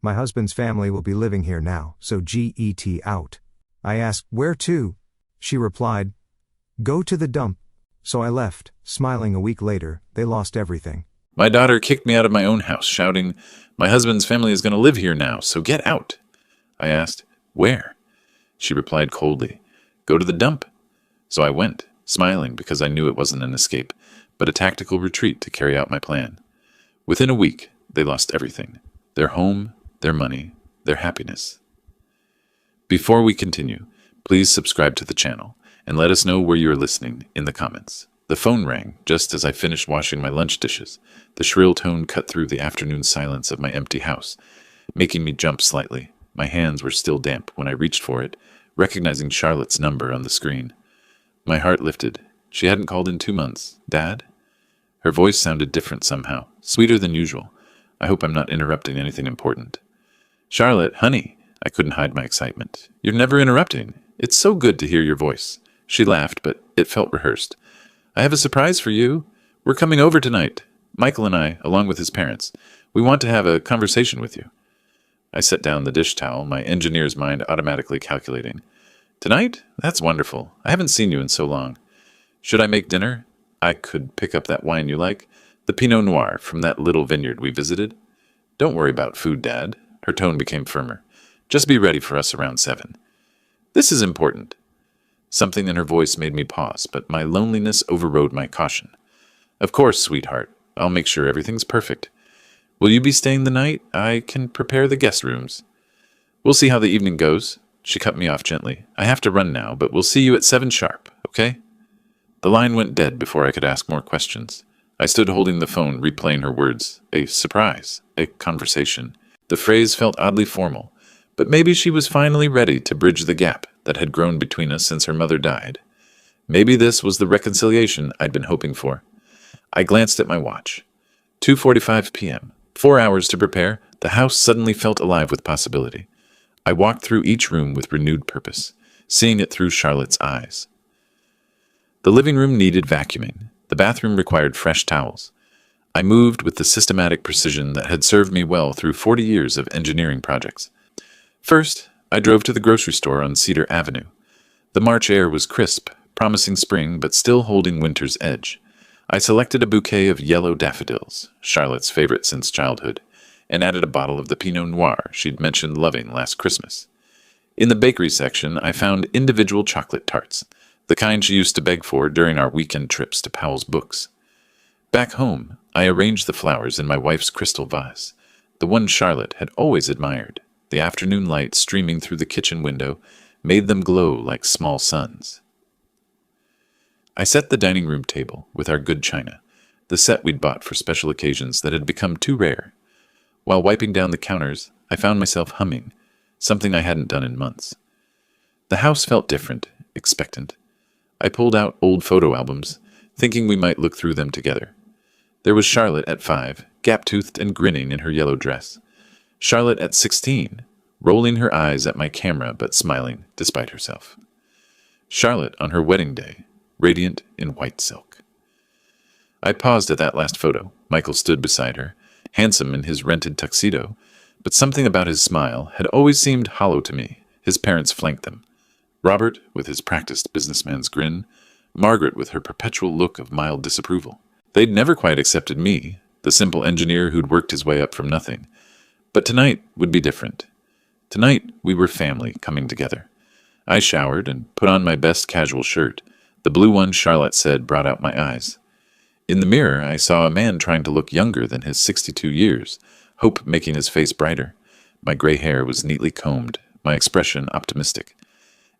My husband's family will be living here now, so get out. I asked, where to? She replied, go to the dump. So I left, smiling. A week later, they lost everything. My daughter kicked me out of my own house, shouting, my husband's family is going to live here now, so get out. I asked, where? She replied coldly, go to the dump. So I went, smiling because I knew it wasn't an escape, but a tactical retreat to carry out my plan. Within a week, they lost everything. Their home, their money, their happiness. Before we continue, please subscribe to the channel and let us know where you are listening in the comments. The phone rang just as I finished washing my lunch dishes. The shrill tone cut through the afternoon silence of my empty house, making me jump slightly. My hands were still damp when I reached for it, recognizing Charlotte's number on the screen. My heart lifted. She hadn't called in 2 months. Dad? Her voice sounded different somehow, sweeter than usual. I hope I'm not interrupting anything important. Charlotte, honey, I couldn't hide my excitement. You're never interrupting. It's so good to hear your voice. She laughed, but it felt rehearsed. I have a surprise for you. We're coming over tonight. Michael and I, along with his parents. We want to have a conversation with you. I set down the dish towel, my engineer's mind automatically calculating. Tonight? That's wonderful. I haven't seen you in so long. Should I make dinner? I could pick up that wine you like, the Pinot Noir from that little vineyard we visited. Don't worry about food, Dad. Her tone became firmer. Just be ready for us around 7. This is important. Something in her voice made me pause, but my loneliness overrode my caution. Of course, sweetheart. I'll make sure everything's perfect. Will you be staying the night? I can prepare the guest rooms. We'll see how the evening goes. She cut me off gently. I have to run now, but we'll see you at 7 sharp, okay? The line went dead before I could ask more questions. I stood holding the phone, replaying her words. A surprise. A conversation. The phrase felt oddly formal, but maybe she was finally ready to bridge the gap that had grown between us since her mother died. Maybe this was the reconciliation I'd been hoping for. I glanced at my watch. 2:45 p.m. 4 hours to prepare. The house suddenly felt alive with possibility. I walked through each room with renewed purpose, seeing it through Charlotte's eyes. The living room needed vacuuming. The bathroom required fresh towels. I moved with the systematic precision that had served me well through 40 years of engineering projects. First, I drove to the grocery store on Cedar Avenue. The March air was crisp, promising spring but still holding winter's edge. I selected a bouquet of yellow daffodils, Charlotte's favorite since childhood, and added a bottle of the Pinot Noir she'd mentioned loving last Christmas. In the bakery section, I found individual chocolate tarts, the kind she used to beg for during our weekend trips to Powell's Books. Back home, I arranged the flowers in my wife's crystal vase, the one Charlotte had always admired. The afternoon light streaming through the kitchen window made them glow like small suns. I set the dining room table with our good china, the set we'd bought for special occasions that had become too rare. While wiping down the counters, I found myself humming, something I hadn't done in months. The house felt different, expectant. I pulled out old photo albums, thinking we might look through them together. There was Charlotte at 5, gap-toothed and grinning in her yellow dress. Charlotte at 16, rolling her eyes at my camera but smiling despite herself. Charlotte on her wedding day, radiant in white silk. I paused at that last photo. Michael stood beside her, handsome in his rented tuxedo, but something about his smile had always seemed hollow to me. His parents flanked them. Robert, with his practiced businessman's grin, Margaret with her perpetual look of mild disapproval. They'd never quite accepted me, the simple engineer who'd worked his way up from nothing. But tonight would be different. Tonight we were family coming together. I showered and put on my best casual shirt. The blue one Charlotte said brought out my eyes. In the mirror, I saw a man trying to look younger than his 62 years, hope making his face brighter. My gray hair was neatly combed, my expression optimistic.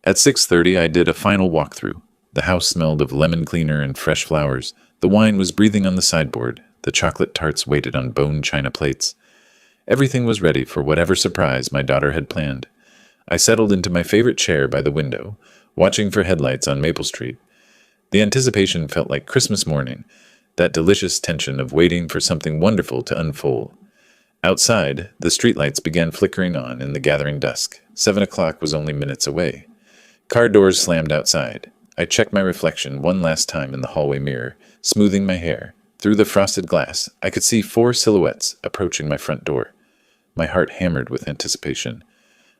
At 6:30, I did a final walkthrough. The house smelled of lemon cleaner and fresh flowers. The wine was breathing on the sideboard. The chocolate tarts waited on bone china plates. Everything was ready for whatever surprise my daughter had planned. I settled into my favorite chair by the window, watching for headlights on Maple Street. The anticipation felt like Christmas morning, that delicious tension of waiting for something wonderful to unfold. Outside, the streetlights began flickering on in the gathering dusk. 7 o'clock was only minutes away. Car doors slammed outside. I checked my reflection one last time in the hallway mirror, smoothing my hair. Through the frosted glass, I could see 4 silhouettes approaching my front door. My heart hammered with anticipation.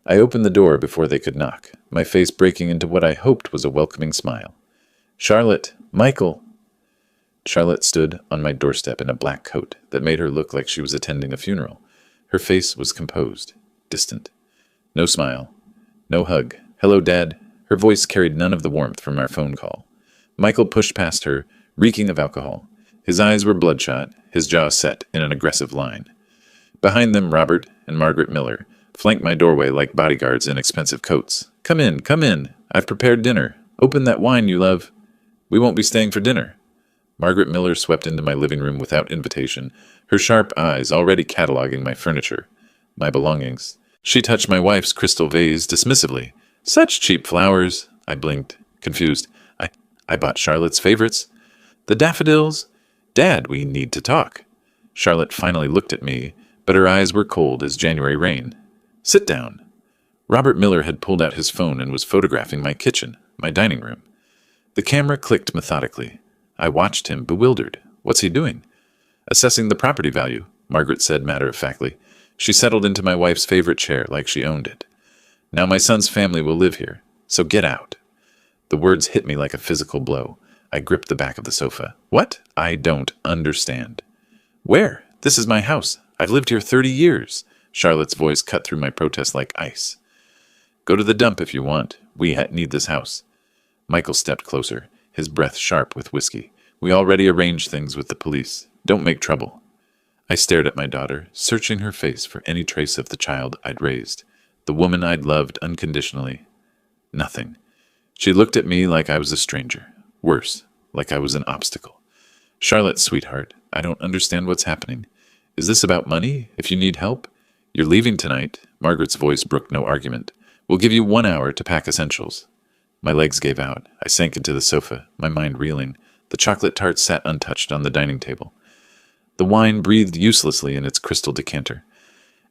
I opened the door before they could knock, my face breaking into what I hoped was a welcoming smile. "Charlotte! Michael!" Charlotte stood on my doorstep in a black coat that made her look like she was attending a funeral. Her face was composed, distant. No smile. No hug. "Hello, Dad." Her voice carried none of the warmth from our phone call. Michael pushed past her, reeking of alcohol. His eyes were bloodshot, his jaw set in an aggressive line. Behind them, Robert and Margaret Miller flanked my doorway like bodyguards in expensive coats. Come in, come in. I've prepared dinner. Open that wine you love. We won't be staying for dinner." Margaret Miller swept into my living room without invitation, her sharp eyes already cataloging my furniture, my belongings. She touched my wife's crystal vase dismissively. "Such cheap flowers." I blinked, confused. I bought Charlotte's favorites. "The daffodils." "Dad, we need to talk." Charlotte finally looked at me, but her eyes were cold as January rain. "Sit down." Robert Miller had pulled out his phone and was photographing my kitchen, my dining room. The camera clicked methodically. I watched him, bewildered. What's he doing? "Assessing the property value," Margaret said matter-of-factly. She settled into my wife's favorite chair like she owned it. "Now my son's family will live here, so get out." The words hit me like a physical blow. I gripped the back of the sofa. "What? I don't understand." "Where? This is my house. I've lived here 30 years. Charlotte's voice cut through my protest like ice. "Go to the dump if you want. We need this house." Michael stepped closer, his breath sharp with whiskey. "We already arranged things with the police. Don't make trouble." I stared at my daughter, searching her face for any trace of the child I'd raised, the woman I'd loved unconditionally. Nothing. She looked at me like I was a stranger. Worse, like I was an obstacle. "Charlotte, sweetheart, I don't understand what's happening. Is this about money? If you need help? You're leaving tonight." Margaret's voice brooked no argument. "We'll give you 1 hour to pack essentials." My legs gave out. I sank into the sofa, my mind reeling. The chocolate tart sat untouched on the dining table. The wine breathed uselessly in its crystal decanter.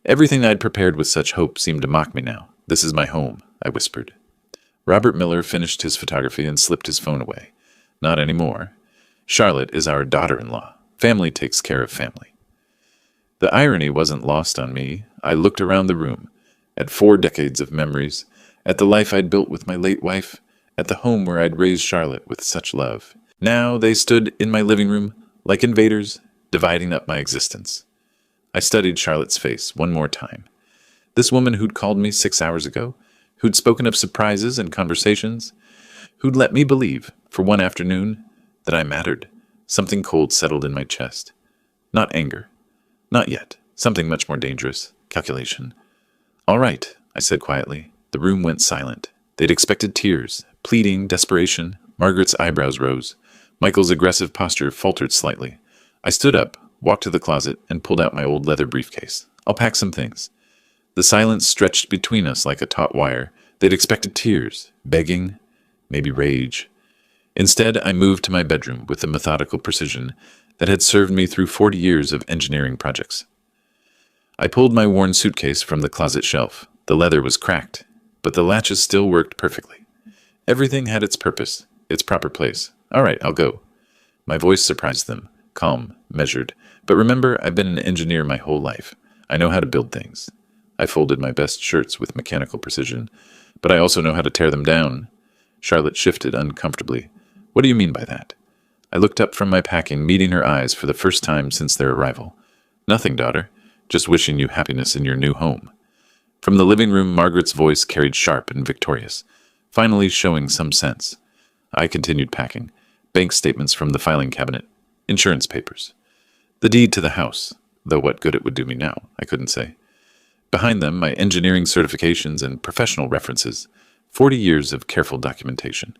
Everything I'd prepared with such hope seemed to mock me now. "This is my home," I whispered. Robert Miller finished his photography and slipped his phone away. "Not anymore. Charlotte is our daughter-in-law. Family takes care of family." The irony wasn't lost on me. I looked around the room, at 4 decades of memories, at the life I'd built with my late wife, at the home where I'd raised Charlotte with such love. Now they stood in my living room, like invaders, dividing up my existence. I studied Charlotte's face one more time. This woman who'd called me 6 hours ago, who'd spoken of surprises and conversations, who'd let me believe, for one afternoon, that I mattered. Something cold settled in my chest. Not anger. Not yet. Something much more dangerous. Calculation. "All right," I said quietly. The room went silent. They'd expected tears, pleading, desperation. Margaret's eyebrows rose. Michael's aggressive posture faltered slightly. I stood up, walked to the closet, and pulled out my old leather briefcase. "I'll pack some things." The silence stretched between us like a taut wire. They'd expected tears, begging, maybe rage. Instead, I moved to my bedroom with the methodical precision that had served me through 40 years of engineering projects. I pulled my worn suitcase from the closet shelf. The leather was cracked, but the latches still worked perfectly. Everything had its purpose, its proper place. "All right, I'll go." My voice surprised them, calm, measured. But remember, I've been an engineer my whole life. I know how to build things. I folded my best shirts with mechanical precision, but I also know how to tear them down. Charlotte shifted uncomfortably. "What do you mean by that?" I looked up from my packing, meeting her eyes for the first time since their arrival. "Nothing, daughter. Just wishing you happiness in your new home." From the living room, Margaret's voice carried sharp and victorious, finally showing some sense. I continued packing. Bank statements from the filing cabinet. Insurance papers. The deed to the house, though what good it would do me now, I couldn't say. Behind them, my engineering certifications and professional references. 40 years of careful documentation.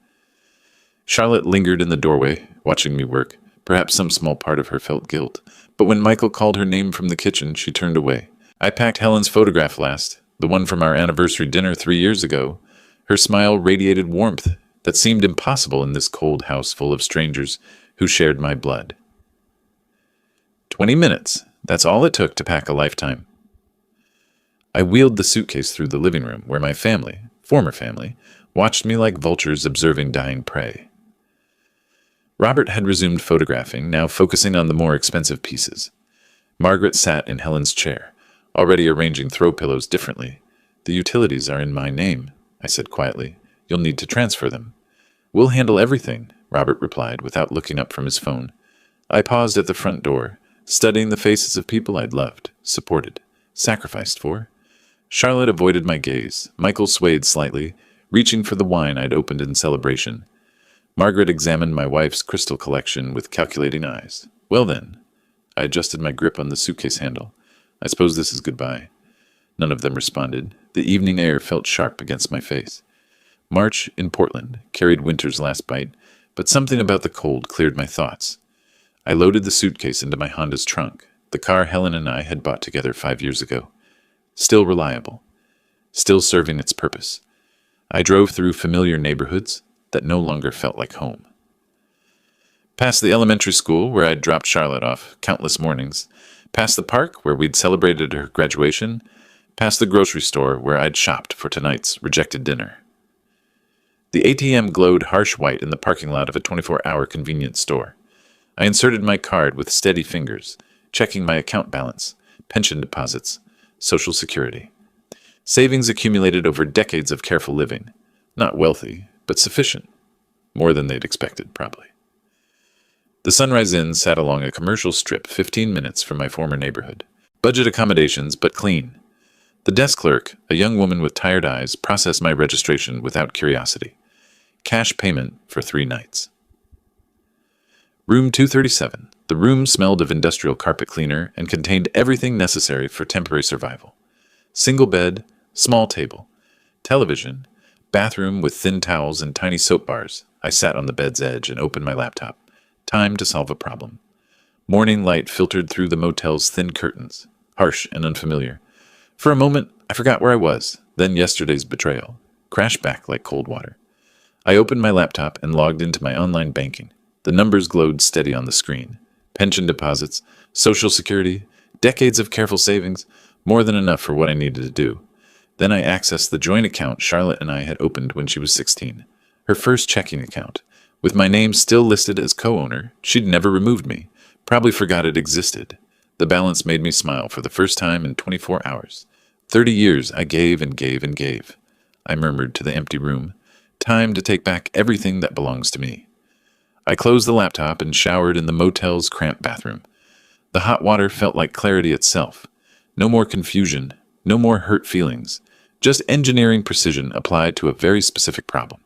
Charlotte lingered in the doorway, watching me work. Perhaps some small part of her felt guilt. But when Michael called her name from the kitchen, she turned away. I packed Helen's photograph last, the one from our anniversary dinner 3 years ago. Her smile radiated warmth that seemed impossible in this cold house full of strangers who shared my blood. 20 minutes. That's all it took to pack a lifetime. I wheeled the suitcase through the living room where my family, former family, watched me like vultures observing dying prey. Robert had resumed photographing, now focusing on the more expensive pieces. Margaret sat in Helen's chair, already arranging throw pillows differently. The utilities are in my name, I said quietly. You'll need to transfer them. We'll handle everything, Robert replied without looking up from his phone. I paused at the front door, studying the faces of people I'd loved, supported, sacrificed for. Charlotte avoided my gaze. Michael swayed slightly, reaching for the wine I'd opened in celebration. Margaret examined my wife's crystal collection with calculating eyes. Well then, I adjusted my grip on the suitcase handle. I suppose this is goodbye. None of them responded. The evening air felt sharp against my face. March in Portland carried winter's last bite, but something about the cold cleared my thoughts. I loaded the suitcase into my Honda's trunk, the car Helen and I had bought together 5 years ago. Still reliable. Still serving its purpose. I drove through familiar neighborhoods that no longer felt like home. Past the elementary school where I'd dropped Charlotte off countless mornings, past the park where we'd celebrated her graduation, past the grocery store where I'd shopped for tonight's rejected dinner. The ATM glowed harsh white in the parking lot of a 24-hour convenience store. I inserted my card with steady fingers, checking my account balance, pension deposits, Social Security. Savings accumulated over decades of careful living. Not wealthy, but sufficient. More than they'd expected, probably. The Sunrise Inn sat along a commercial strip 15 minutes from my former neighborhood. Budget accommodations, but clean. The desk clerk, a young woman with tired eyes, processed my registration without curiosity. Cash payment for 3 nights. Room 237. The room smelled of industrial carpet cleaner and contained everything necessary for temporary survival. Single bed, small table, television, bathroom with thin towels and tiny soap bars. I sat on the bed's edge and opened my laptop. Time to solve a problem. Morning light filtered through the motel's thin curtains, harsh and unfamiliar. For a moment, I forgot where I was, then yesterday's betrayal. Crashed back like cold water. I opened my laptop and logged into my online banking. The numbers glowed steady on the screen. Pension deposits, Social Security, decades of careful savings, more than enough for what I needed to do. Then I accessed the joint account Charlotte and I had opened when she was 16. Her first checking account. With my name still listed as co-owner, she'd never removed me. Probably forgot it existed. The balance made me smile for the first time in 24 hours. 30 years I gave and gave and gave. I murmured to the empty room. Time to take back everything that belongs to me. I closed the laptop and showered in the motel's cramped bathroom. The hot water felt like clarity itself. No more confusion, no more hurt feelings. Just engineering precision applied to a very specific problem.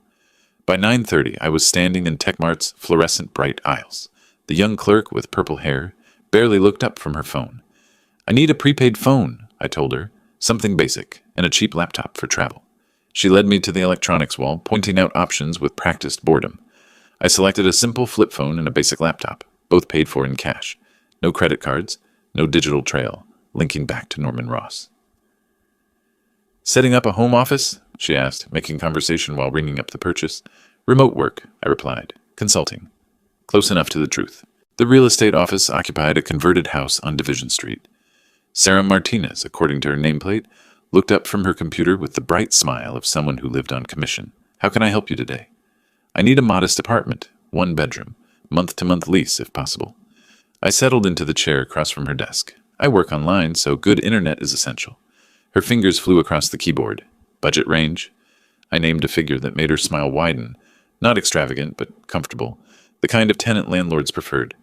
By 9:30, I was standing in Techmart's fluorescent bright aisles. The young clerk with purple hair barely looked up from her phone. I need a prepaid phone, I told her. Something basic, and a cheap laptop for travel. She led me to the electronics wall, pointing out options with practiced boredom. I selected a simple flip phone and a basic laptop, both paid for in cash. No credit cards, no digital trail, linking back to Norman Ross. Setting up a home office? She asked, making conversation while ringing up the purchase. Remote work, I replied. Consulting. Close enough to the truth. The real estate office occupied a converted house on Division Street. Sarah Martinez, according to her nameplate, looked up from her computer with the bright smile of someone who lived on commission. How can I help you today? I need a modest apartment, 1 bedroom, month-to-month lease if possible. I settled into the chair across from her desk. I work online, so good internet is essential. Her fingers flew across the keyboard. Budget range? I named a figure that made her smile widen. Not extravagant, but comfortable. The kind of tenant landlords preferred.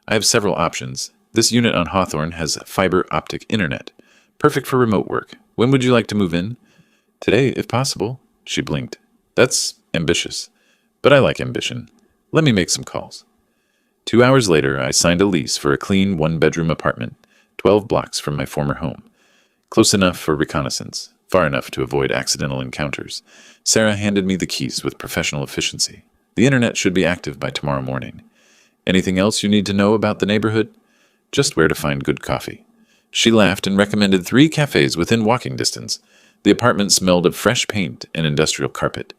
I have several options. This unit on Hawthorne has fiber optic internet. Perfect for remote work. When would you like to move in? Today, if possible. She blinked. That's ambitious. But I like ambition. Let me make some calls. 2 hours later, I signed a lease for a clean 1-bedroom apartment, 12 blocks from my former home. Close enough for reconnaissance, far enough to avoid accidental encounters. Sarah handed me the keys with professional efficiency. The internet should be active by tomorrow morning. Anything else you need to know about the neighborhood? Just where to find good coffee. She laughed and recommended 3 cafes within walking distance. The apartment smelled of fresh paint and industrial carpet.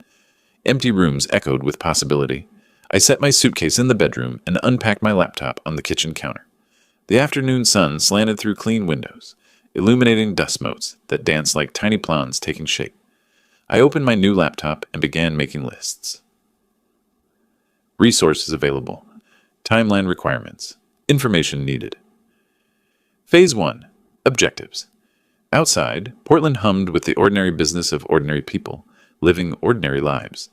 Empty rooms echoed with possibility. I set my suitcase in the bedroom and unpacked my laptop on the kitchen counter. The afternoon sun slanted through clean windows, illuminating dust motes that danced like tiny plans taking shape. I opened my new laptop and began making lists. Resources available. Timeline requirements. Information needed. Phase 1. Objectives. Outside, Portland hummed with the ordinary business of ordinary people, living ordinary lives.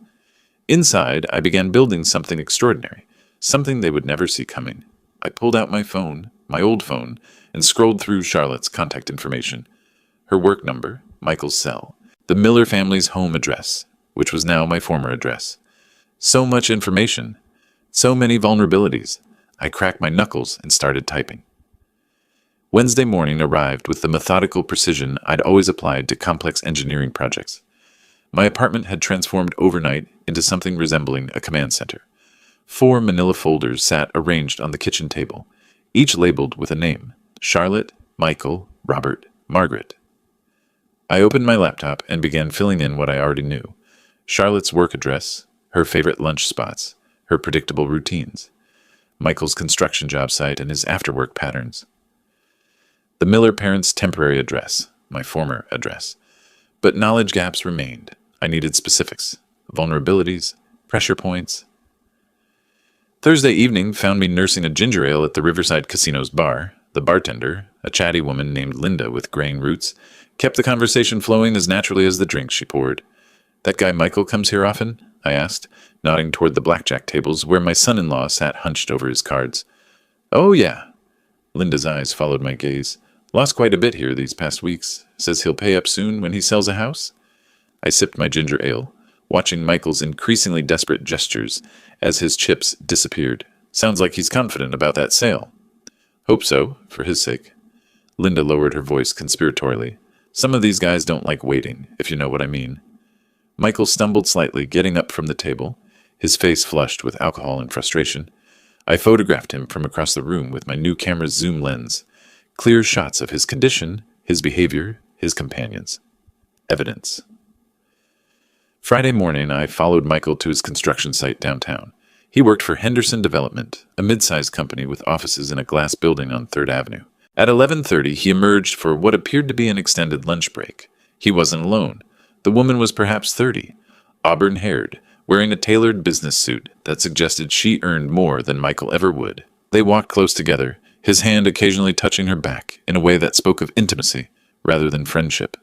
Inside, I began building something extraordinary, something they would never see coming. I pulled out my phone, my old phone, and scrolled through Charlotte's contact information. Her work number, Michael's cell, the Miller family's home address, which was now my former address. So much information, so many vulnerabilities. I cracked my knuckles and started typing. Wednesday morning arrived with the methodical precision I'd always applied to complex engineering projects. My apartment had transformed overnight into something resembling a command center. 4 manila folders sat arranged on the kitchen table, each labeled with a name: Charlotte, Michael, Robert, Margaret. I opened my laptop and began filling in what I already knew: Charlotte's work address, her favorite lunch spots, her predictable routines, Michael's construction job site and his after-work patterns. The Miller parents' temporary address, my former address. But knowledge gaps remained. I needed specifics, vulnerabilities, pressure points. Thursday evening found me nursing a ginger ale at the Riverside Casino's bar. The bartender, a chatty woman named Linda with graying roots, kept the conversation flowing as naturally as the drinks she poured. "That guy Michael comes here often?" I asked, nodding toward the blackjack tables where my son-in-law sat hunched over his cards. "Oh, yeah." Linda's eyes followed my gaze. "Lost quite a bit here these past weeks. Says he'll pay up soon when he sells a house." I sipped my ginger ale, watching Michael's increasingly desperate gestures as his chips disappeared. "Sounds like he's confident about that sale." "Hope so, for his sake." Linda lowered her voice conspiratorially. "Some of these guys don't like waiting, if you know what I mean." Michael stumbled slightly, getting up from the table, his face flushed with alcohol and frustration. I photographed him from across the room with my new camera's zoom lens. Clear shots of his condition, his behavior, his companions. Evidence. Friday morning, I followed Michael to his construction site downtown. He worked for Henderson Development, a mid-sized company with offices in a glass building on 3rd Avenue. At 11:30, he emerged for what appeared to be an extended lunch break. He wasn't alone. The woman was perhaps 30, auburn-haired, wearing a tailored business suit that suggested she earned more than Michael ever would. They walked close together, his hand occasionally touching her back in a way that spoke of intimacy rather than friendship.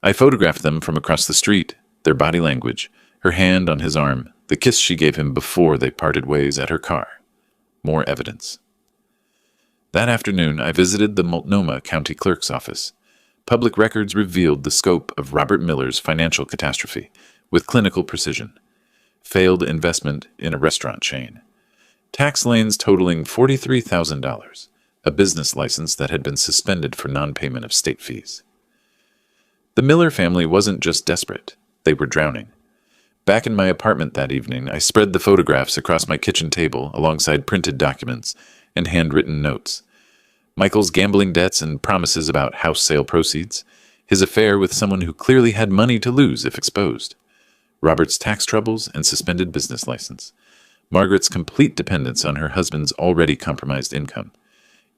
I photographed them from across the street, their body language, her hand on his arm, the kiss she gave him before they parted ways at her car. More evidence. That afternoon, I visited the Multnomah County Clerk's office. Public records revealed the scope of Robert Miller's financial catastrophe with clinical precision. Failed investment in a restaurant chain. Tax liens totaling $43,000. A business license that had been suspended for non-payment of state fees. The Miller family wasn't just desperate. They were drowning. Back in my apartment that evening, I spread the photographs across my kitchen table alongside printed documents and handwritten notes. Michael's gambling debts and promises about house sale proceeds. His affair with someone who clearly had money to lose if exposed. Robert's tax troubles and suspended business license. Margaret's complete dependence on her husband's already compromised income.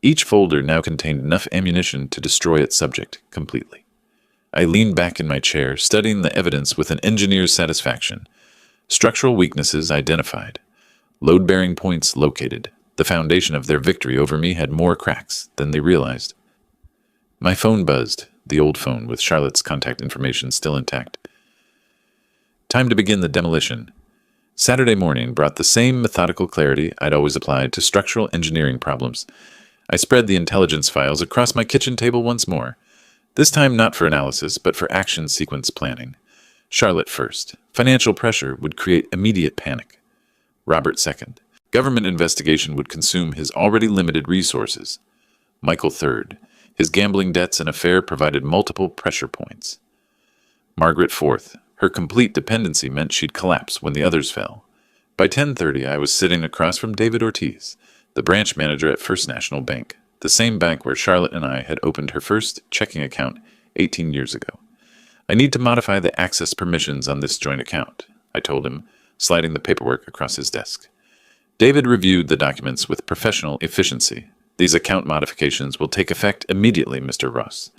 Each folder now contained enough ammunition to destroy its subject completely. I leaned back in my chair, studying the evidence with an engineer's satisfaction. Structural weaknesses identified. Load-bearing points located. The foundation of their victory over me had more cracks than they realized. My phone buzzed, the old phone with Charlotte's contact information still intact. Time to begin the demolition. Saturday morning brought the same methodical clarity I'd always applied to structural engineering problems. I spread the intelligence files across my kitchen table once more, this time not for analysis, but for action sequence planning. Charlotte first. Financial pressure would create immediate panic. Robert second. Government investigation would consume his already limited resources. Michael third. His gambling debts and affair provided multiple pressure points. Margaret fourth. Her complete dependency meant she'd collapse when the others fell. By 10:30, I was sitting across from David Ortiz, the branch manager at First National Bank, the same bank where Charlotte and I had opened her first checking account 18 years ago. "I need to modify the access permissions on this joint account," I told him, sliding the paperwork across his desk. David reviewed the documents with professional efficiency. "These account modifications will take effect immediately, Mr. Ross.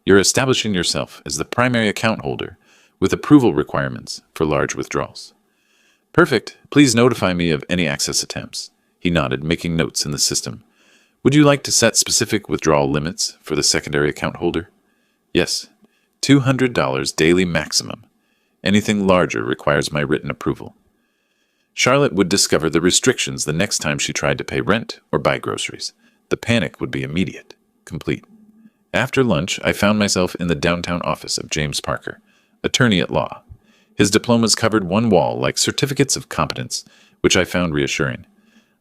You're establishing yourself as the primary account holder with approval requirements for large withdrawals." "Perfect. Please notify me of any access attempts." He nodded, making notes in the system. "Would you like to set specific withdrawal limits for the secondary account holder?" Yes, $200 daily maximum. Anything larger requires my written approval. Charlotte would discover the restrictions the next time she tried to pay rent or buy groceries. The panic would be immediate, complete. After lunch, I found myself in the downtown office of James Parker, attorney at law. His diplomas covered one wall like certificates of competence, which I found reassuring.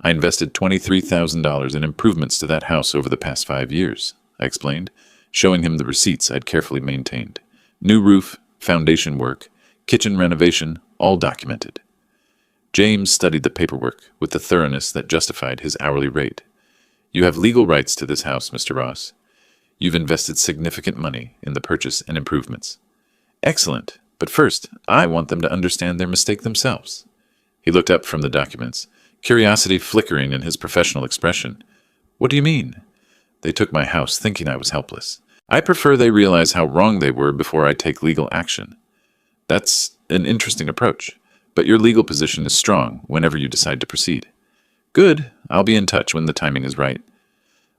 I invested $23,000 in improvements to that house over the past 5 years, I explained, showing him the receipts I'd carefully maintained. New roof, foundation work, kitchen renovation, all documented. James studied the paperwork with the thoroughness that justified his hourly rate. You have legal rights to this house, Mr. Ross. You've invested significant money in the purchase and improvements. Excellent, but first, I want them to understand their mistake themselves. He looked up from the documents, curiosity flickering in his professional expression. What do you mean? They took my house thinking I was helpless. I prefer they realize how wrong they were before I take legal action. That's an interesting approach, but your legal position is strong whenever you decide to proceed. Good, I'll be in touch when the timing is right.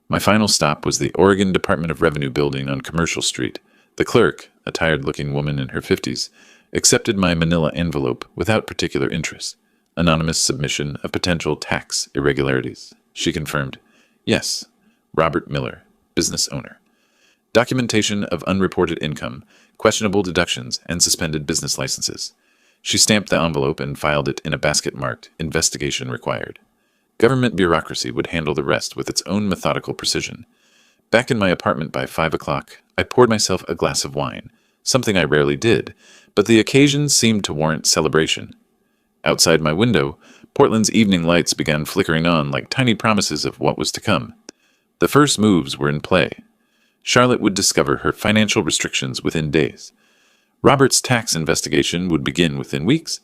My final stop was the Oregon Department of Revenue building on Commercial Street. The clerk, a tired-looking woman in her 50s, accepted my manila envelope without particular interest. Anonymous submission of potential tax irregularities. She confirmed, yes, Robert Miller, business owner. Documentation of unreported income, questionable deductions, and suspended business licenses. She stamped the envelope and filed it in a basket marked investigation required. Government bureaucracy would handle the rest with its own methodical precision. Back in my apartment by 5 o'clock, I poured myself a glass of wine, something I rarely did, but the occasion seemed to warrant celebration. Outside my window, Portland's evening lights began flickering on like tiny promises of what was to come. The first moves were in play. Charlotte would discover her financial restrictions within days. Robert's tax investigation would begin within weeks.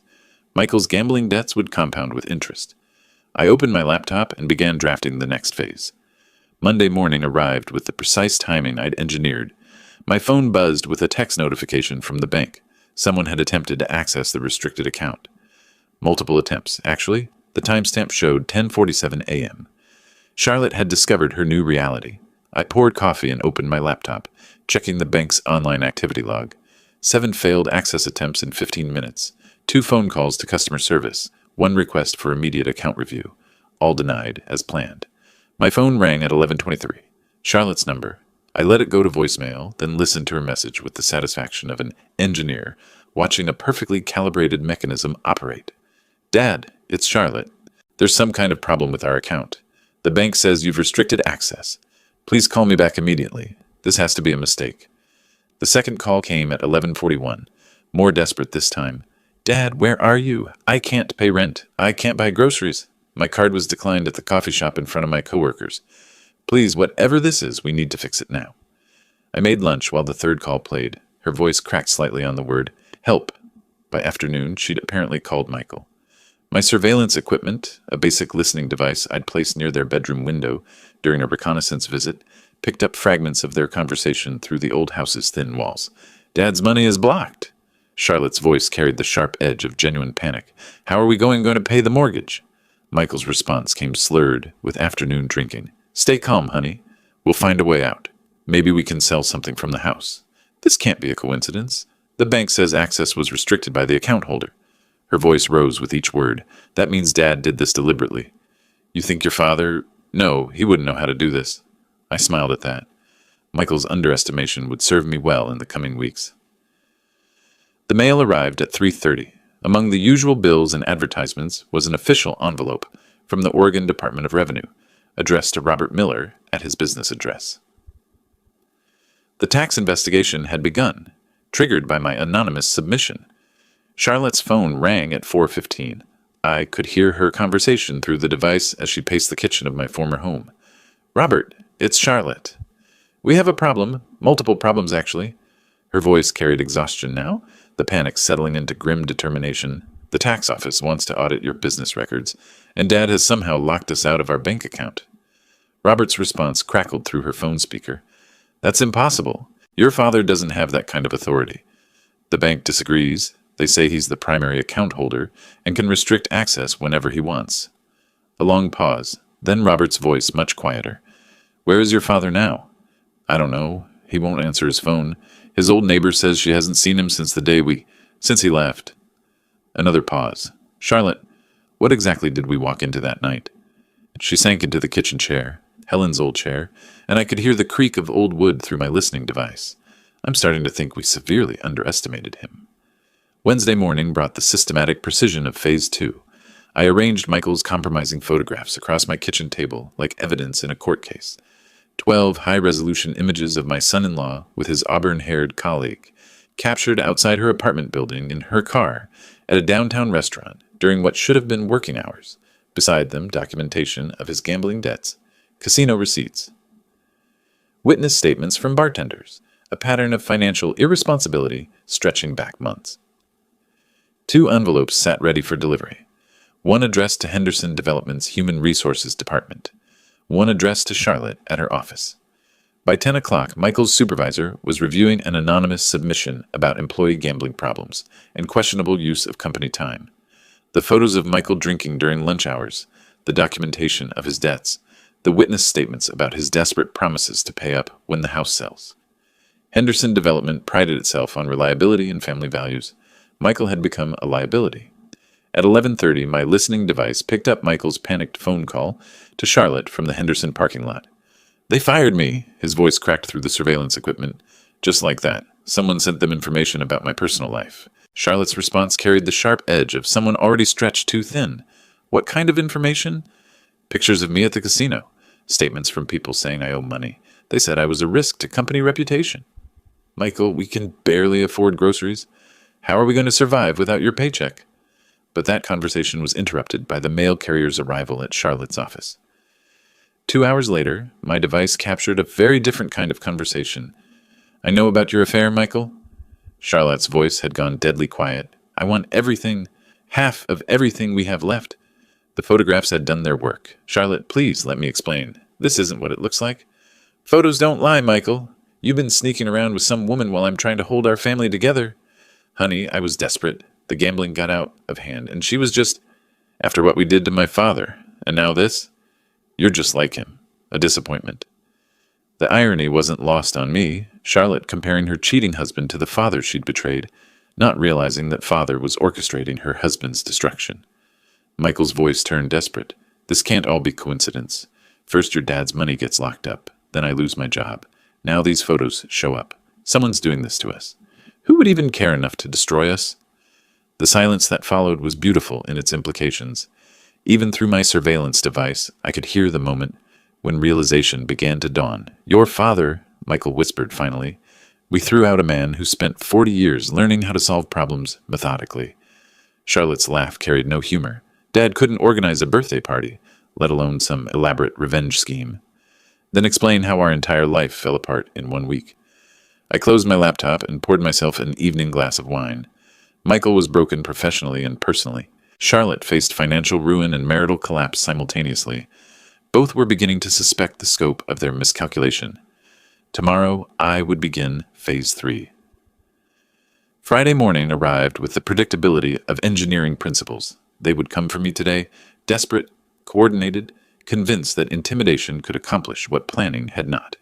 Michael's gambling debts would compound with interest. I opened my laptop and began drafting the next phase. Monday morning arrived with the precise timing I'd engineered. My phone buzzed with a text notification from the bank. Someone had attempted to access the restricted account. Multiple attempts, actually. The timestamp showed 10:47 a.m. Charlotte had discovered her new reality. I poured coffee and opened my laptop, checking the bank's online activity log. 7 failed access attempts in 15 minutes. 2 phone calls to customer service. 1 request for immediate account review. All denied, as planned. My phone rang at 11:23. Charlotte's number. I let it go to voicemail, then listened to her message with the satisfaction of an engineer watching a perfectly calibrated mechanism operate. Dad, it's Charlotte. There's some kind of problem with our account. The bank says you've restricted access. Please call me back immediately. This has to be a mistake. The second call came at 11:41, more desperate this time. Dad, where are you? I can't pay rent. I can't buy groceries. My card was declined at the coffee shop in front of my coworkers. Please, whatever this is, we need to fix it now. I made lunch while the third call played. Her voice cracked slightly on the word, help. By afternoon, she'd apparently called Michael. My surveillance equipment, a basic listening device I'd placed near their bedroom window during a reconnaissance visit, picked up fragments of their conversation through the old house's thin walls. Dad's money is blocked. Charlotte's voice carried the sharp edge of genuine panic. How are we going to pay the mortgage? Michael's response came slurred with afternoon drinking. Stay calm, honey. We'll find a way out. Maybe we can sell something from the house. This can't be a coincidence. The bank says access was restricted by the account holder. Her voice rose with each word. That means Dad did this deliberately. You think your father... No, he wouldn't know how to do this. I smiled at that. Michael's underestimation would serve me well in the coming weeks. The mail arrived at 3:30. Among the usual bills and advertisements was an official envelope from the Oregon Department of Revenue, addressed to Robert Miller at his business address. The tax investigation had begun, triggered by my anonymous submission. Charlotte's phone rang at 4:15. I could hear her conversation through the device as she paced the kitchen of my former home. Robert, it's Charlotte. We have a problem, multiple problems actually. Her voice carried exhaustion now, the panic settling into grim determination. The tax office wants to audit your business records, and Dad has somehow locked us out of our bank account. Robert's response crackled through her phone speaker. That's impossible. Your father doesn't have that kind of authority. The bank disagrees. They say he's the primary account holder and can restrict access whenever he wants. A long pause, then Robert's voice much quieter. Where is your father now? I don't know. He won't answer his phone. His old neighbor says she hasn't seen him since he left. Another pause. Charlotte, what exactly did we walk into that night? She sank into the kitchen chair, Helen's old chair, and I could hear the creak of old wood through my listening device. I'm starting to think we severely underestimated him. Wednesday morning brought the systematic precision of Phase 2. I arranged Michael's compromising photographs across my kitchen table like evidence in a court case. 12 high-resolution images of my son-in-law with his auburn-haired colleague, captured outside her apartment building in her car at a downtown restaurant during what should have been working hours. Beside them, documentation of his gambling debts, casino receipts, witness statements from bartenders, a pattern of financial irresponsibility stretching back months. 2 envelopes sat ready for delivery. One addressed to Henderson Development's Human Resources Department. One addressed to Charlotte at her office. By 10 o'clock, Michael's supervisor was reviewing an anonymous submission about employee gambling problems and questionable use of company time. The photos of Michael drinking during lunch hours, the documentation of his debts, the witness statements about his desperate promises to pay up when the house sells. Henderson Development prided itself on reliability and family values. Michael had become a liability. At 11:30, my listening device picked up Michael's panicked phone call to Charlotte from the Henderson parking lot. "They fired me," his voice cracked through the surveillance equipment. Just like that, someone sent them information about my personal life. Charlotte's response carried the sharp edge of someone already stretched too thin. What kind of information? Pictures of me at the casino. Statements from people saying I owe money. They said I was a risk to company reputation. "Michael, we can barely afford groceries. How are we going to survive without your paycheck?" But that conversation was interrupted by the mail carrier's arrival at Charlotte's office. 2 hours later, my device captured a very different kind of conversation. "I know about your affair, Michael." Charlotte's voice had gone deadly quiet. "I want everything, half of everything we have left." The photographs had done their work. "Charlotte, please let me explain. This isn't what it looks like." "Photos don't lie, Michael. You've been sneaking around with some woman while I'm trying to hold our family together." "Honey, I was desperate. The gambling got out of hand, and she was just, after what we did to my father. And now this? You're just like him. A disappointment." The irony wasn't lost on me. Charlotte comparing her cheating husband to the father she'd betrayed, not realizing that father was orchestrating her husband's destruction. Michael's voice turned desperate. "This can't all be coincidence. First your dad's money gets locked up. Then I lose my job. Now these photos show up. Someone's doing this to us. Who would even care enough to destroy us?" The silence that followed was beautiful in its implications. Even through my surveillance device, I could hear the moment when realization began to dawn. "Your father," Michael whispered finally. "We threw out a man who spent 40 years learning how to solve problems methodically." Charlotte's laugh carried no humor. "Dad couldn't organize a birthday party, let alone some elaborate revenge scheme." "Then explain how our entire life fell apart in 1 week." I closed my laptop and poured myself an evening glass of wine. Michael was broken professionally and personally. Charlotte faced financial ruin and marital collapse simultaneously. Both were beginning to suspect the scope of their miscalculation. Tomorrow, I would begin Phase 3. Friday morning arrived with the predictability of engineering principles. They would come for me today, desperate, coordinated, convinced that intimidation could accomplish what planning had not.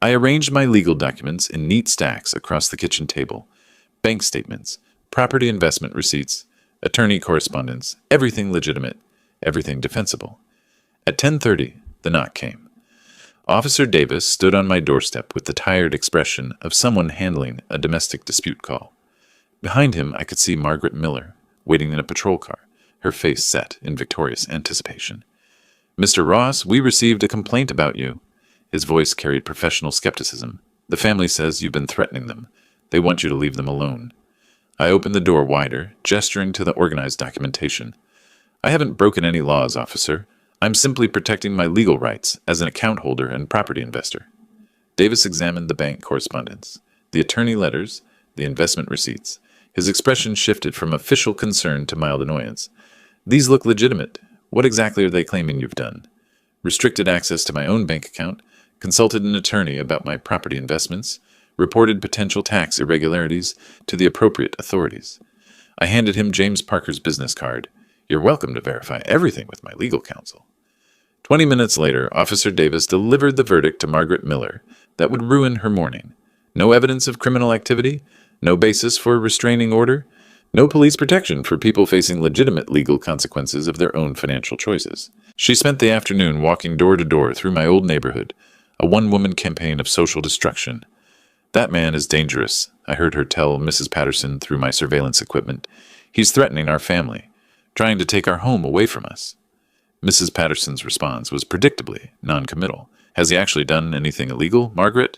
I arranged my legal documents in neat stacks across the kitchen table. Bank statements, property investment receipts, attorney correspondence, everything legitimate, everything defensible. At 10:30, the knock came. Officer Davis stood on my doorstep with the tired expression of someone handling a domestic dispute call. Behind him, I could see Margaret Miller, waiting in a patrol car, her face set in victorious anticipation. "Mr. Ross, we received a complaint about you." His voice carried professional skepticism. "The family says you've been threatening them. They want you to leave them alone." I opened the door wider, gesturing to the organized documentation. "I haven't broken any laws, officer. I'm simply protecting my legal rights as an account holder and property investor." Davis examined the bank correspondence, the attorney letters, the investment receipts. His expression shifted from official concern to mild annoyance. "These look legitimate. What exactly are they claiming you've done?" "Restricted access to my own bank account, consulted an attorney about my property investments, reported potential tax irregularities to the appropriate authorities." I handed him James Parker's business card. "You're welcome to verify everything with my legal counsel." 20 minutes later, Officer Davis delivered the verdict to Margaret Miller that would ruin her morning. No evidence of criminal activity, no basis for a restraining order, no police protection for people facing legitimate legal consequences of their own financial choices. She spent the afternoon walking door to door through my old neighborhood, a one-woman campaign of social destruction. "That man is dangerous," I heard her tell Mrs. Patterson through my surveillance equipment. "He's threatening our family, trying to take our home away from us." Mrs. Patterson's response was predictably non-committal. "Has he actually done anything illegal, Margaret?"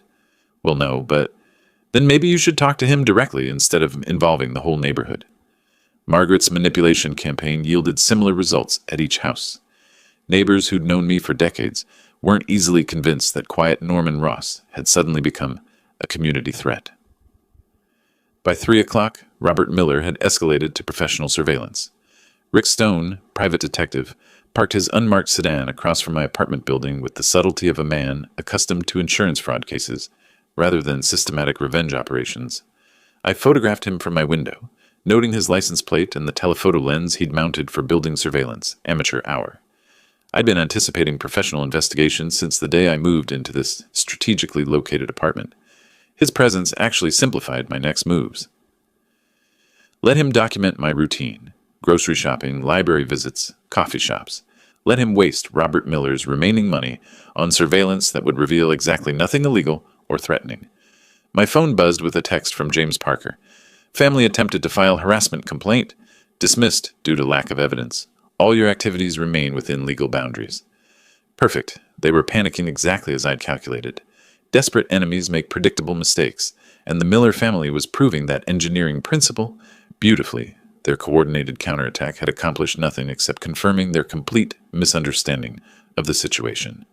"Well, no, but then maybe you should talk to him directly instead of involving the whole neighborhood." Margaret's manipulation campaign yielded similar results at each house. Neighbors who'd known me for decades weren't easily convinced that quiet Norman Ross had suddenly become a community threat. By 3 o'clock, Robert Miller had escalated to professional surveillance. Rick Stone, private detective, parked his unmarked sedan across from my apartment building with the subtlety of a man accustomed to insurance fraud cases rather than systematic revenge operations. I photographed him from my window, noting his license plate and the telephoto lens he'd mounted for building surveillance, amateur hour. I'd been anticipating professional investigation since the day I moved into this strategically located apartment. His presence actually simplified my next moves. Let him document my routine: grocery shopping, library visits, coffee shops. Let him waste Robert Miller's remaining money on surveillance that would reveal exactly nothing illegal or threatening. My phone buzzed with a text from James Parker. "Family attempted to file harassment complaint. Dismissed due to lack of evidence. All your activities remain within legal boundaries." Perfect. They were panicking exactly as I'd calculated. Desperate enemies make predictable mistakes, and the Miller family was proving that engineering principle beautifully. Their coordinated counterattack had accomplished nothing except confirming their complete misunderstanding of the situation.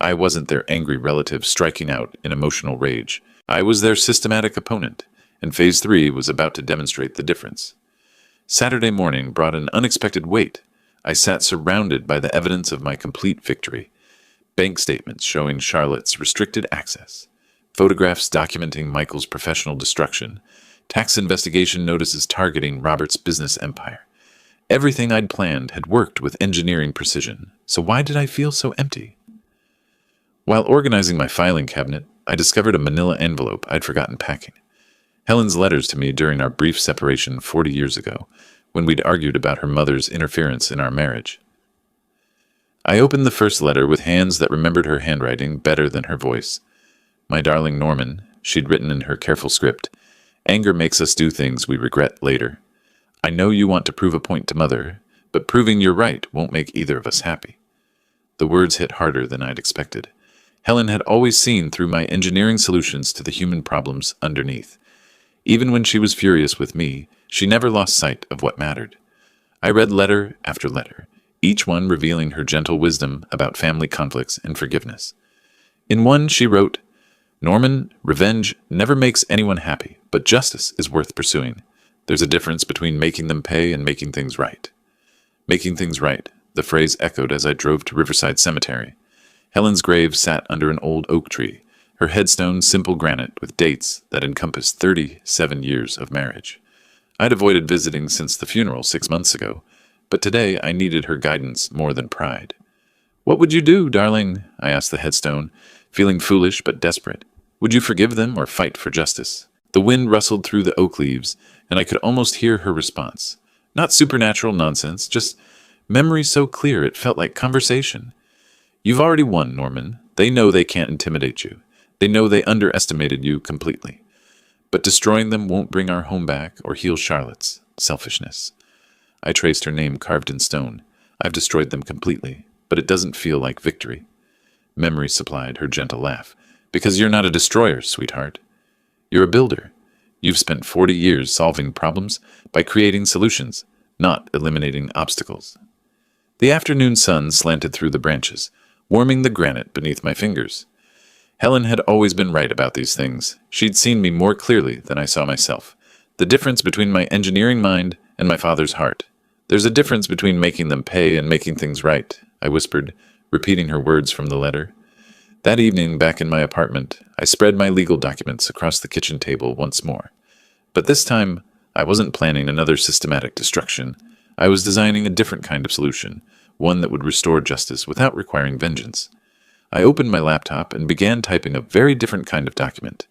I wasn't their angry relative striking out in emotional rage. I was their systematic opponent, and Phase 3 was about to demonstrate the difference. Saturday morning brought an unexpected weight. I sat surrounded by the evidence of my complete victory. Bank statements showing Charlotte's restricted access, photographs documenting Michael's professional destruction, tax investigation notices targeting Robert's business empire. Everything I'd planned had worked with engineering precision, so why did I feel so empty? While organizing my filing cabinet, I discovered a manila envelope I'd forgotten packing. Helen's letters to me during our brief separation 40 years ago, when we'd argued about her mother's interference in our marriage. I opened the first letter with hands that remembered her handwriting better than her voice. "My darling Norman," she'd written in her careful script, "anger makes us do things we regret later. I know you want to prove a point to Mother, but proving you're right won't make either of us happy." The words hit harder than I'd expected. Helen had always seen through my engineering solutions to the human problems underneath. Even when she was furious with me, she never lost sight of what mattered. I read letter after letter, each one revealing her gentle wisdom about family conflicts and forgiveness. In one, she wrote, "Norman, revenge never makes anyone happy, but justice is worth pursuing. There's a difference between making them pay and making things right." Making things right, the phrase echoed as I drove to Riverside Cemetery. Helen's grave sat under an old oak tree, her headstone simple granite with dates that encompassed 37 years of marriage. I'd avoided visiting since the funeral 6 months ago, but today I needed her guidance more than pride. "What would you do, darling?" I asked the headstone, feeling foolish but desperate. Would you forgive them or fight for justice? The wind rustled through the oak leaves, and I could almost hear her response. Not supernatural nonsense, just memory so clear it felt like conversation. "You've already won, Norman. They know they can't intimidate you. They know they underestimated you completely. But destroying them won't bring our home back or heal Charlotte's selfishness." I traced her name carved in stone. "I've destroyed them completely, but it doesn't feel like victory." Memory supplied her gentle laugh. "Because you're not a destroyer, sweetheart. You're a builder. You've spent 40 years solving problems by creating solutions, not eliminating obstacles." The afternoon sun slanted through the branches, warming the granite beneath my fingers. Helen had always been right about these things. She'd seen me more clearly than I saw myself. The difference between my engineering mind and my father's heart. "There's a difference between making them pay and making things right," I whispered, repeating her words from the letter. That evening, back in my apartment, I spread my legal documents across the kitchen table once more. But this time, I wasn't planning another systematic destruction. I was designing a different kind of solution, one that would restore justice without requiring vengeance. I opened my laptop and began typing a very different kind of document.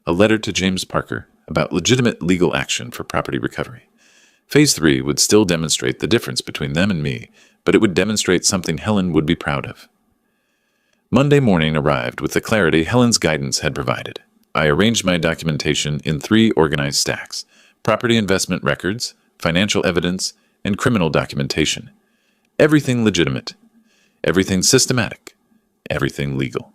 a letter to James Parker about legitimate legal action for property recovery. Phase 3 would still demonstrate the difference between them and me, but it would demonstrate something Helen would be proud of. Monday morning arrived with the clarity Helen's guidance had provided. I arranged my documentation in 3 organized stacks: property investment records, financial evidence, and criminal documentation. Everything legitimate, everything systematic, everything legal.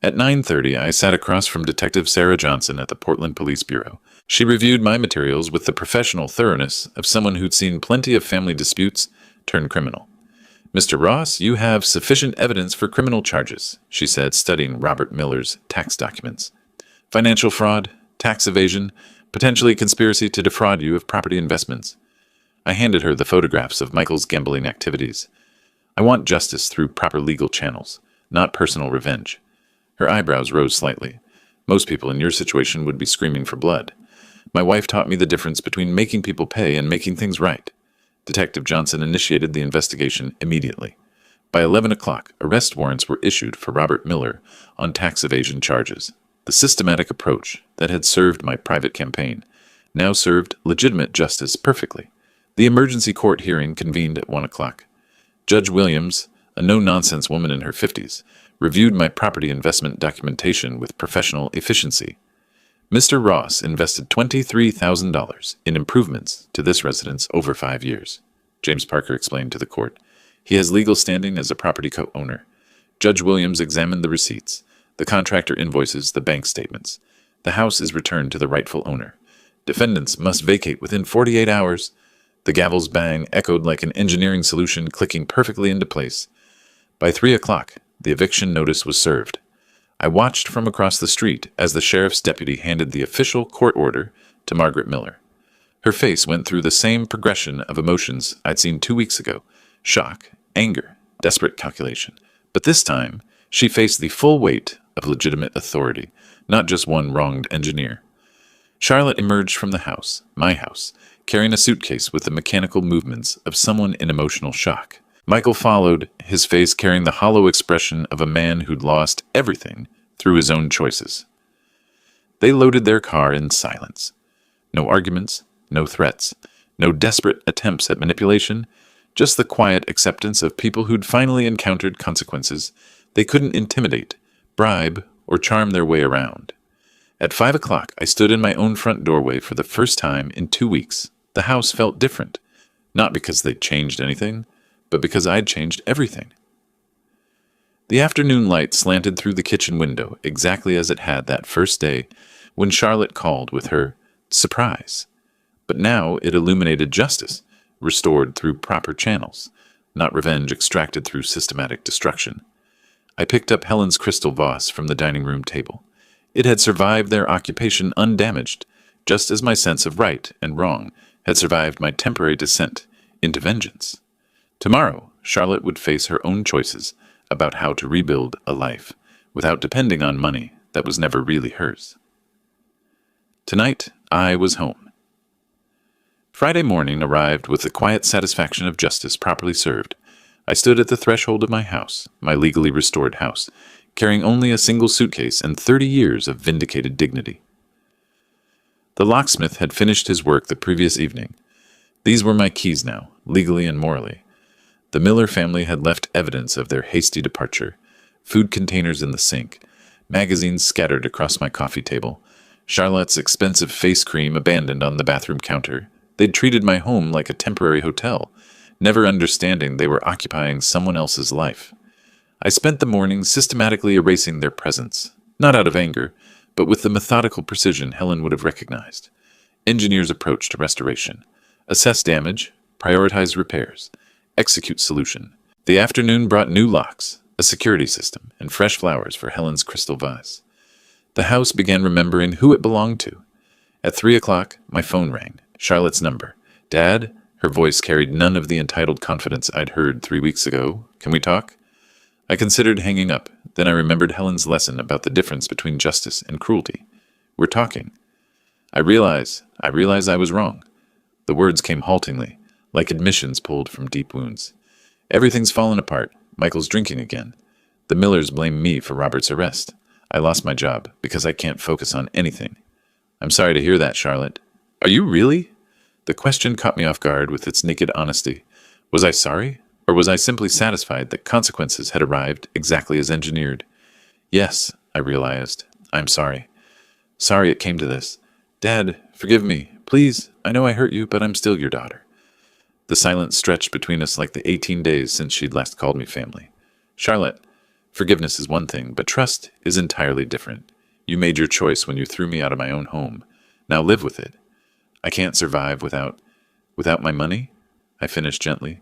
At 9:30, I sat across from Detective Sarah Johnson at the Portland Police Bureau. She reviewed my materials with the professional thoroughness of someone who'd seen plenty of family disputes turn criminal. "Mr. Ross, you have sufficient evidence for criminal charges," she said, studying Robert Miller's tax documents. "Financial fraud, tax evasion, potentially conspiracy to defraud you of property investments." I handed her the photographs of Michael's gambling activities. "I want justice through proper legal channels, not personal revenge." Her eyebrows rose slightly. "Most people in your situation would be screaming for blood. My wife taught me the difference between making people pay and making things right." Detective Johnson initiated the investigation immediately. By 11 o'clock, arrest warrants were issued for Robert Miller on tax evasion charges. The systematic approach that had served my private campaign now served legitimate justice perfectly. The emergency court hearing convened at 1 o'clock. Judge Williams, a no-nonsense woman in her 50s, reviewed my property investment documentation with professional efficiency. "Mr. Ross invested $23,000 in improvements to this residence over 5 years," James Parker explained to the court. "He has legal standing as a property co-owner." Judge Williams examined the receipts, the contractor invoices, the bank statements. "The house is returned to the rightful owner. Defendants must vacate within 48 hours. The gavel's bang echoed like an engineering solution clicking perfectly into place. By 3 o'clock, the eviction notice was served. I watched from across the street as the sheriff's deputy handed the official court order to Margaret Miller. Her face went through the same progression of emotions I'd seen 2 weeks ago: shock, anger, desperate calculation. But this time, she faced the full weight of legitimate authority, not just one wronged engineer. Charlotte emerged from the house, my house, carrying a suitcase with the mechanical movements of someone in emotional shock. Michael followed, his face carrying the hollow expression of a man who'd lost everything through his own choices. They loaded their car in silence. No arguments, no threats, no desperate attempts at manipulation, just the quiet acceptance of people who'd finally encountered consequences they couldn't intimidate, bribe, or charm their way around. At 5 o'clock, I stood in my own front doorway for the first time in 2 weeks. The house felt different, not because they'd changed anything, but because I'd changed everything. The afternoon light slanted through the kitchen window exactly as it had that first day when Charlotte called with her surprise. But now it illuminated justice, restored through proper channels, not revenge extracted through systematic destruction. I picked up Helen's crystal vase from the dining room table. It had survived their occupation undamaged, just as my sense of right and wrong had survived my temporary descent into vengeance. Tomorrow, Charlotte would face her own choices about how to rebuild a life without depending on money that was never really hers. Tonight, I was home. Friday morning arrived with the quiet satisfaction of justice properly served. I stood at the threshold of my house, my legally restored house, carrying only a single suitcase and 30 years of vindicated dignity. The locksmith had finished his work the previous evening. These were my keys now, legally and morally. The Miller family had left evidence of their hasty departure: food containers in the sink, magazines scattered across my coffee table, Charlotte's expensive face cream abandoned on the bathroom counter. They'd treated my home like a temporary hotel, never understanding they were occupying someone else's life. I spent the morning systematically erasing their presence, not out of anger, but with the methodical precision Helen would have recognized. Engineers' approach to restoration: assess damage, prioritize repairs, execute solution. The afternoon brought new locks, a security system, and fresh flowers for Helen's crystal vase. The house began remembering who it belonged to. At 3 o'clock, my phone rang. Charlotte's number. "Dad?" Her voice carried none of the entitled confidence I'd heard 3 weeks ago. "Can we talk?" I considered hanging up. Then I remembered Helen's lesson about the difference between justice and cruelty. "We're talking." I realize I was wrong. The words came haltingly, like admissions pulled from deep wounds. "Everything's fallen apart. Michael's drinking again. The Millers blame me for Robert's arrest. I lost my job because I can't focus on anything. I'm sorry to hear that, Charlotte. Are you really? The question caught me off guard with its naked honesty. Was I sorry? Or was I simply satisfied that consequences had arrived exactly as engineered? Yes, I realized. I'm sorry. Sorry it came to this. Dad, forgive me. Please, I know I hurt you, but I'm still your daughter. The silence stretched between us like the 18 days since she'd last called me family. Charlotte, forgiveness is one thing, but trust is entirely different. You made your choice when you threw me out of my own home. Now live with it. I can't survive without my money, I finished gently.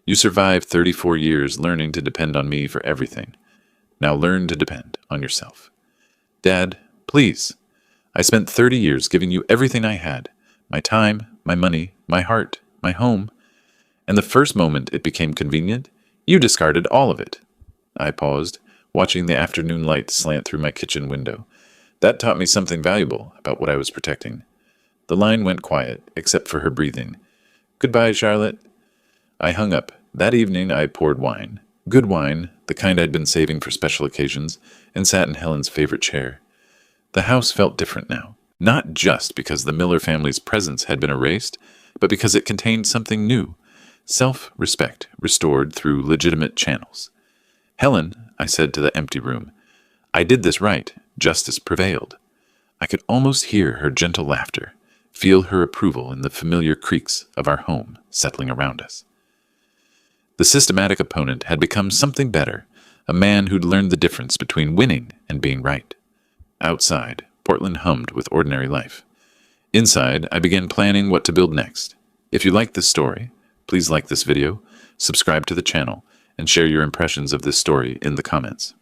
You survived 34 years learning to depend on me for everything. Now learn to depend on yourself. Dad, please. I spent 30 years giving you everything I had. My time, my money, my heart, my home. And the first moment it became convenient, you discarded all of it. I paused, watching the afternoon light slant through my kitchen window. That taught me something valuable about what I was protecting. The line went quiet, except for her breathing. Goodbye, Charlotte. I hung up. That evening I poured wine. Good wine, the kind I'd been saving for special occasions, and sat in Helen's favorite chair. The house felt different now, not just because the Miller family's presence had been erased, but because it contained something new, self-respect restored through legitimate channels. Helen, I said to the empty room, I did this right. Justice prevailed. I could almost hear her gentle laughter, feel her approval in the familiar creaks of our home settling around us. The systematic opponent had become something better, a man who'd learned the difference between winning and being right. Outside, Portland hummed with ordinary life. Inside, I began planning what to build next. If you like this story, please like this video, subscribe to the channel, and share your impressions of this story in the comments.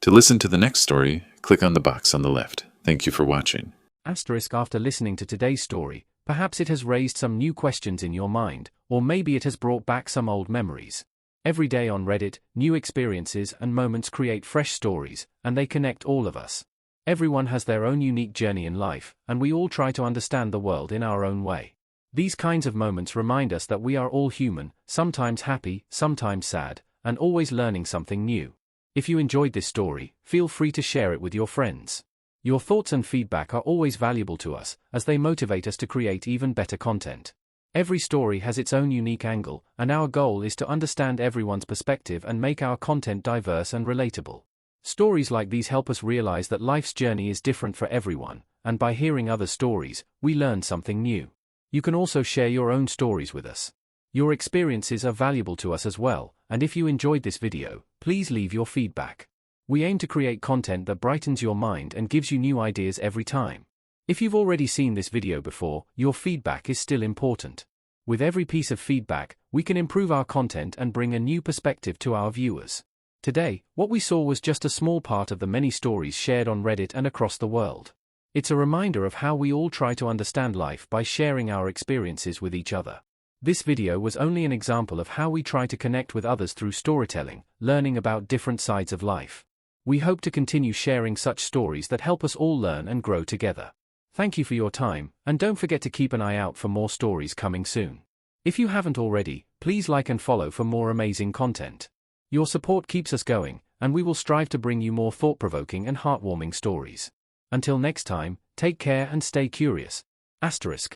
To listen to the next story, click on the box on the left. Thank you for watching. After listening to today's story, perhaps it has raised some new questions in your mind, or maybe it has brought back some old memories. Every day on Reddit, new experiences and moments create fresh stories, and they connect all of us. Everyone has their own unique journey in life, and we all try to understand the world in our own way. These kinds of moments remind us that we are all human, sometimes happy, sometimes sad, and always learning something new. If you enjoyed this story, feel free to share it with your friends. Your thoughts and feedback are always valuable to us, as they motivate us to create even better content. Every story has its own unique angle, and our goal is to understand everyone's perspective and make our content diverse and relatable. Stories like these help us realize that life's journey is different for everyone, and by hearing other stories, we learn something new. You can also share your own stories with us. Your experiences are valuable to us as well, and if you enjoyed this video, please leave your feedback. We aim to create content that brightens your mind and gives you new ideas every time. If you've already seen this video before, your feedback is still important. With every piece of feedback, we can improve our content and bring a new perspective to our viewers. Today, what we saw was just a small part of the many stories shared on Reddit and across the world. It's a reminder of how we all try to understand life by sharing our experiences with each other. This video was only an example of how we try to connect with others through storytelling, learning about different sides of life. We hope to continue sharing such stories that help us all learn and grow together. Thank you for your time, and don't forget to keep an eye out for more stories coming soon. If you haven't already, please like and follow for more amazing content. Your support keeps us going, and we will strive to bring you more thought-provoking and heartwarming stories. Until next time, take care and stay curious. **